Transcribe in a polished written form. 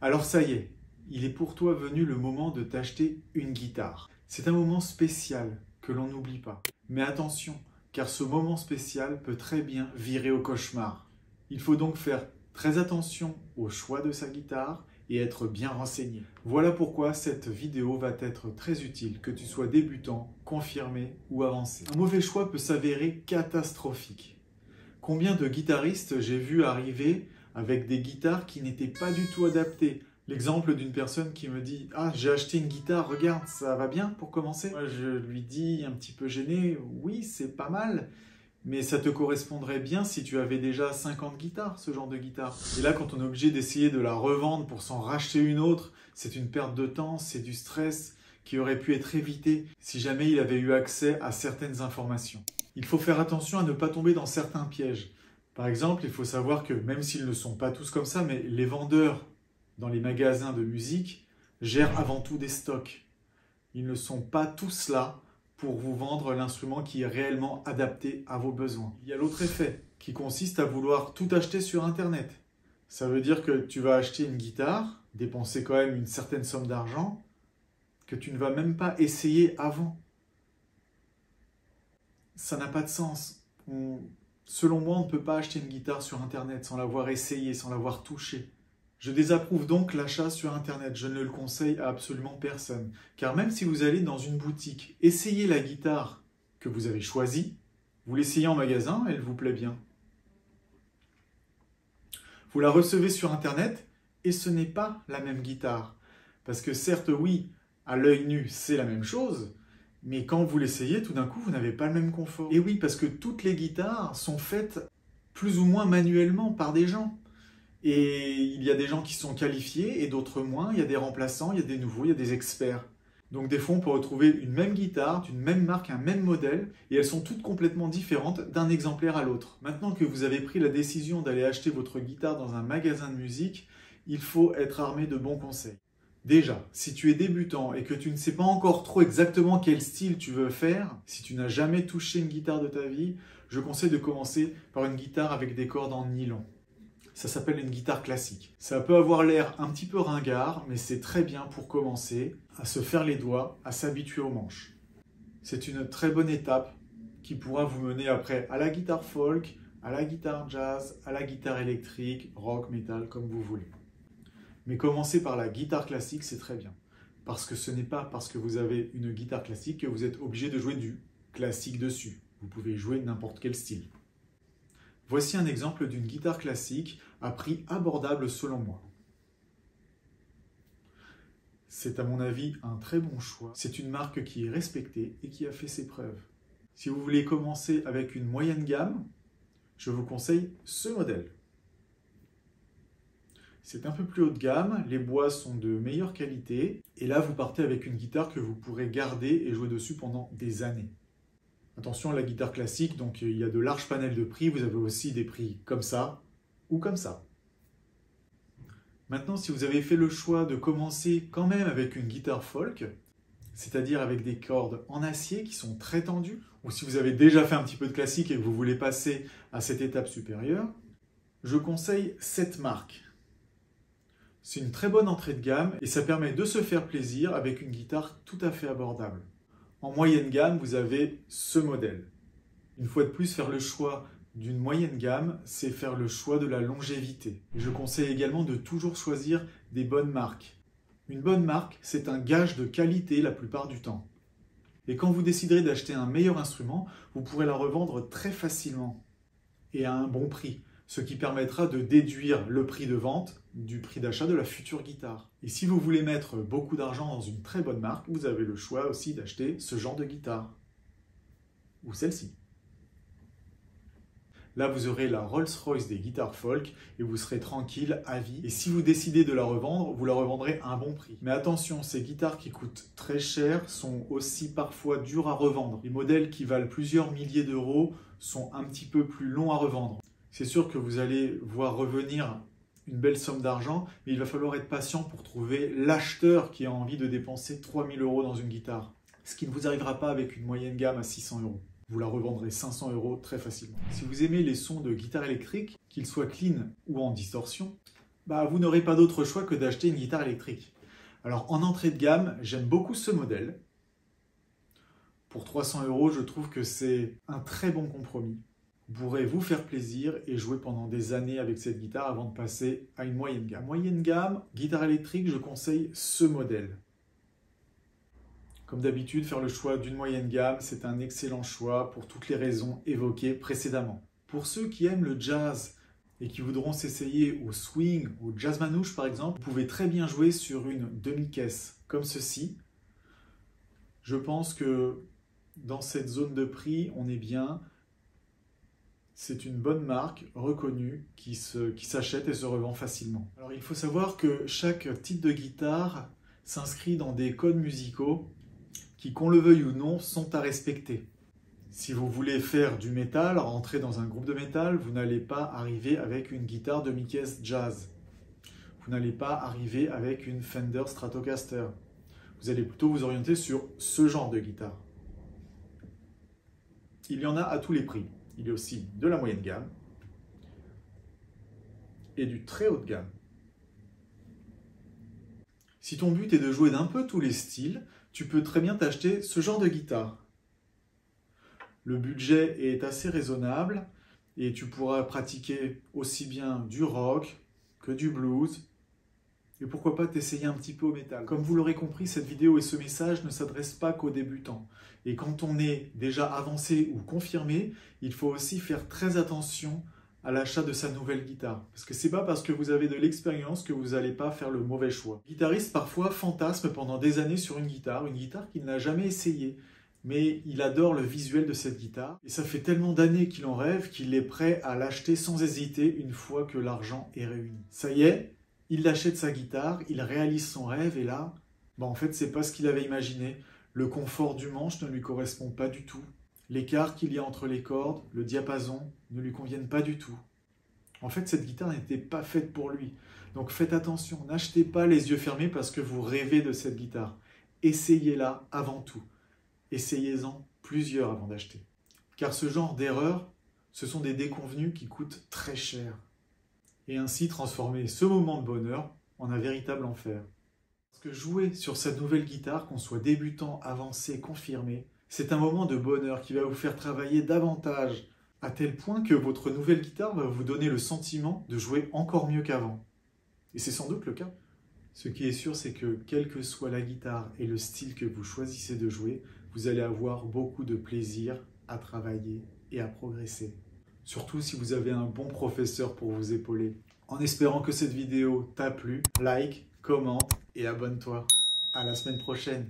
Alors ça y est, il est pour toi venu le moment de t'acheter une guitare. C'est un moment spécial que l'on n'oublie pas. Mais attention, car ce moment spécial peut très bien virer au cauchemar. Il faut donc faire très attention au choix de sa guitare et être bien renseigné. Voilà pourquoi cette vidéo va être très utile, que tu sois débutant, confirmé ou avancé. Un mauvais choix peut s'avérer catastrophique. Combien de guitaristes j'ai vu arriver avec des guitares qui n'étaient pas du tout adaptées? L'exemple d'une personne qui me dit « Ah, j'ai acheté une guitare, regarde, ça va bien pour commencer ?» Moi, je lui dis, un petit peu gêné, « Oui, c'est pas mal, mais ça te correspondrait bien si tu avais déjà 50 guitares, ce genre de guitare. » Et là, quand on est obligé d'essayer de la revendre pour s'en racheter une autre, c'est une perte de temps, c'est du stress qui aurait pu être évité si jamais il avait eu accès à certaines informations. Il faut faire attention à ne pas tomber dans certains pièges. Par exemple, il faut savoir que, même s'ils ne sont pas tous comme ça, mais les vendeurs dans les magasins de musique gèrent avant tout des stocks. Ils ne sont pas tous là pour vous vendre l'instrument qui est réellement adapté à vos besoins. Il y a l'autre effet qui consiste à vouloir tout acheter sur Internet. Ça veut dire que tu vas acheter une guitare, dépenser quand même une certaine somme d'argent, que tu ne vas même pas essayer avant. Ça n'a pas de sens. Selon moi, on ne peut pas acheter une guitare sur Internet sans l'avoir essayée, sans l'avoir touchée. Je désapprouve donc l'achat sur Internet. Je ne le conseille à absolument personne. Car même si vous allez dans une boutique, essayez la guitare que vous avez choisie, vous l'essayez en magasin, elle vous plaît bien. Vous la recevez sur Internet et ce n'est pas la même guitare. Parce que certes, oui, à l'œil nu, c'est la même chose, mais quand vous l'essayez, tout d'un coup, vous n'avez pas le même confort. Et oui, parce que toutes les guitares sont faites plus ou moins manuellement par des gens. Et il y a des gens qui sont qualifiés et d'autres moins. Il y a des remplaçants, il y a des nouveaux, il y a des experts. Donc des fois, on peut retrouver une même guitare, d'une même marque, un même modèle, et elles sont toutes complètement différentes d'un exemplaire à l'autre. Maintenant que vous avez pris la décision d'aller acheter votre guitare dans un magasin de musique, il faut être armé de bons conseils. Déjà, si tu es débutant et que tu ne sais pas encore trop exactement quel style tu veux faire, si tu n'as jamais touché une guitare de ta vie, je conseille de commencer par une guitare avec des cordes en nylon. Ça s'appelle une guitare classique. Ça peut avoir l'air un petit peu ringard, mais c'est très bien pour commencer à se faire les doigts, à s'habituer aux manches. C'est une très bonne étape qui pourra vous mener après à la guitare folk, à la guitare jazz, à la guitare électrique, rock, metal, comme vous voulez. Mais commencer par la guitare classique, c'est très bien. Parce que ce n'est pas parce que vous avez une guitare classique que vous êtes obligé de jouer du classique dessus. Vous pouvez jouer n'importe quel style. Voici un exemple d'une guitare classique à prix abordable selon moi. C'est à mon avis un très bon choix. C'est une marque qui est respectée et qui a fait ses preuves. Si vous voulez commencer avec une moyenne gamme, je vous conseille ce modèle. C'est un peu plus haut de gamme, les bois sont de meilleure qualité, et là vous partez avec une guitare que vous pourrez garder et jouer dessus pendant des années. Attention à la guitare classique, donc il y a de larges panels de prix, vous avez aussi des prix comme ça ou comme ça. Maintenant, si vous avez fait le choix de commencer quand même avec une guitare folk, c'est-à-dire avec des cordes en acier qui sont très tendues, ou si vous avez déjà fait un petit peu de classique et que vous voulez passer à cette étape supérieure, je conseille cette marque. C'est une très bonne entrée de gamme et ça permet de se faire plaisir avec une guitare tout à fait abordable. En moyenne gamme, vous avez ce modèle. Une fois de plus, faire le choix d'une moyenne gamme, c'est faire le choix de la longévité. Et je conseille également de toujours choisir des bonnes marques. Une bonne marque, c'est un gage de qualité la plupart du temps. Et quand vous déciderez d'acheter un meilleur instrument, vous pourrez la revendre très facilement et à un bon prix, ce qui permettra de déduire le prix de vente du prix d'achat de la future guitare. Et si vous voulez mettre beaucoup d'argent dans une très bonne marque, vous avez le choix aussi d'acheter ce genre de guitare. Ou celle-ci. Là, vous aurez la Rolls-Royce des guitares folk et vous serez tranquille à vie. Et si vous décidez de la revendre, vous la revendrez à un bon prix. Mais attention, ces guitares qui coûtent très cher sont aussi parfois dures à revendre. Les modèles qui valent plusieurs milliers d'euros sont un petit peu plus longs à revendre. C'est sûr que vous allez voir revenir une belle somme d'argent, mais il va falloir être patient pour trouver l'acheteur qui a envie de dépenser 3000 € dans une guitare. Ce qui ne vous arrivera pas avec une moyenne gamme à 600 €. Vous la revendrez 500 € très facilement. Si vous aimez les sons de guitare électrique, qu'ils soient clean ou en distorsion, vous n'aurez pas d'autre choix que d'acheter une guitare électrique. Alors en entrée de gamme, j'aime beaucoup ce modèle. Pour 300 €, je trouve que c'est un très bon compromis. Vous pourrez vous faire plaisir et jouer pendant des années avec cette guitare avant de passer à une moyenne gamme. Moyenne gamme, guitare électrique, je conseille ce modèle. Comme d'habitude, faire le choix d'une moyenne gamme, c'est un excellent choix pour toutes les raisons évoquées précédemment. Pour ceux qui aiment le jazz et qui voudront s'essayer au swing, au jazz manouche par exemple, vous pouvez très bien jouer sur une demi-caisse comme ceci. Je pense que dans cette zone de prix, on est bien. C'est une bonne marque reconnue qui s'achète et se revend facilement. Alors il faut savoir que chaque type de guitare s'inscrit dans des codes musicaux qui, qu'on le veuille ou non, sont à respecter. Si vous voulez faire du métal, rentrer dans un groupe de métal, vous n'allez pas arriver avec une guitare demi-caisse jazz. Vous n'allez pas arriver avec une Fender Stratocaster. Vous allez plutôt vous orienter sur ce genre de guitare. Il y en a à tous les prix. Il y a aussi de la moyenne gamme et du très haut de gamme. Si ton but est de jouer d'un peu tous les styles, tu peux très bien t'acheter ce genre de guitare. Le budget est assez raisonnable et tu pourras pratiquer aussi bien du rock que du blues. Et pourquoi pas t'essayer un petit peu au métal. Comme vous l'aurez compris, cette vidéo et ce message ne s'adressent pas qu'aux débutants. Et quand on est déjà avancé ou confirmé, il faut aussi faire très attention à l'achat de sa nouvelle guitare. Parce que c'est pas parce que vous avez de l'expérience que vous n'allez pas faire le mauvais choix. Le guitariste parfois fantasme pendant des années sur une guitare qu'il n'a jamais essayée. Mais il adore le visuel de cette guitare. Et ça fait tellement d'années qu'il en rêve qu'il est prêt à l'acheter sans hésiter une fois que l'argent est réuni. Ça y est, il achète sa guitare, il réalise son rêve et là, en fait, c'est pas ce qu'il avait imaginé. Le confort du manche ne lui correspond pas du tout. L'écart qu'il y a entre les cordes, le diapason, ne lui conviennent pas du tout. En fait, cette guitare n'était pas faite pour lui. Donc faites attention, n'achetez pas les yeux fermés parce que vous rêvez de cette guitare. Essayez-la avant tout. Essayez-en plusieurs avant d'acheter. Car ce genre d'erreurs, ce sont des déconvenues qui coûtent très cher. Et ainsi transformer ce moment de bonheur en un véritable enfer. Parce que jouer sur cette nouvelle guitare, qu'on soit débutant, avancé, confirmé, c'est un moment de bonheur qui va vous faire travailler davantage, à tel point que votre nouvelle guitare va vous donner le sentiment de jouer encore mieux qu'avant. Et c'est sans doute le cas. Ce qui est sûr, c'est que quelle que soit la guitare et le style que vous choisissez de jouer, vous allez avoir beaucoup de plaisir à travailler et à progresser. Surtout si vous avez un bon professeur pour vous épauler. En espérant que cette vidéo t'a plu, like, commente et abonne-toi. À la semaine prochaine.